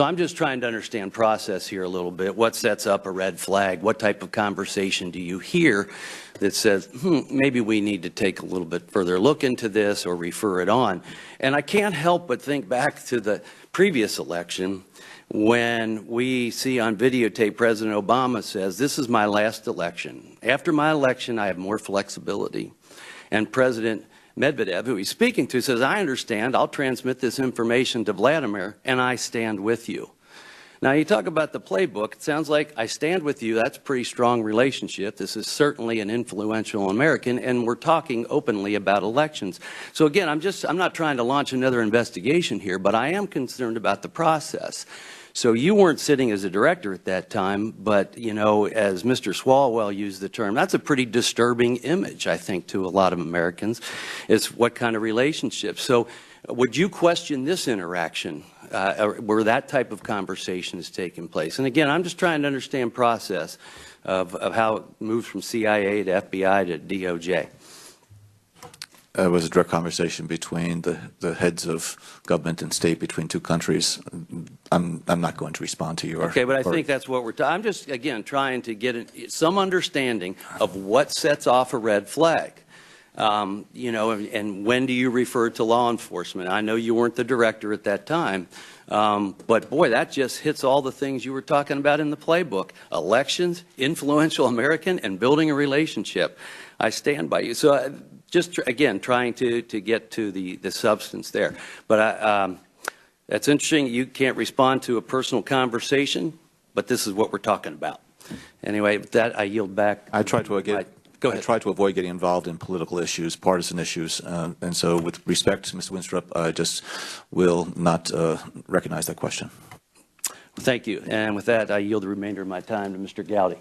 So I'm just trying to understand process here a little bit. What sets up a red flag? What type of conversation do you hear that says, maybe we need to take a little bit further look into this or refer it on? And I can't help but think back to the previous election when we see on videotape President Obama says, this is my last election. After my election, I have more flexibility. And President Medvedev, who he's speaking to, says, I understand, I'll transmit this information to Vladimir, and I stand with you. Now, you talk about the playbook, it sounds like I stand with you, that's a pretty strong relationship. This is certainly an influential American, and we're talking openly about elections. So again, I'm not trying to launch another investigation here, but I am concerned about the process. So you weren't sitting as a director at that time, but, you know, as Mr. Swalwell used the term, that's a pretty disturbing image, I think, to a lot of Americans, is what kind of relationship. So would you question this interaction where that type of conversation is taking place? And again, I'm just trying to understand process of how it moves from CIA to FBI to DOJ. It was a direct conversation between the heads of government and state between two countries. I'm not going to respond to your. Okay, but I think that's what we're talking. I'm just, again, trying to get some understanding of what sets off a red flag. You know, and when do you refer to law enforcement? I know you weren't the director at that time, but boy, that just hits all the things you were talking about in the playbook. Elections, influential American, and building a relationship. I stand by you. So just, again, trying to get to the substance there. But that's interesting. You can't respond to a personal conversation, but this is what we're talking about. Anyway, with that, I yield back. I try to avoid getting involved in political issues, partisan issues, and so with respect to Mr. Winstrup, I just will not recognize that question. Thank you. And with that, I yield the remainder of my time to Mr. Gowdy.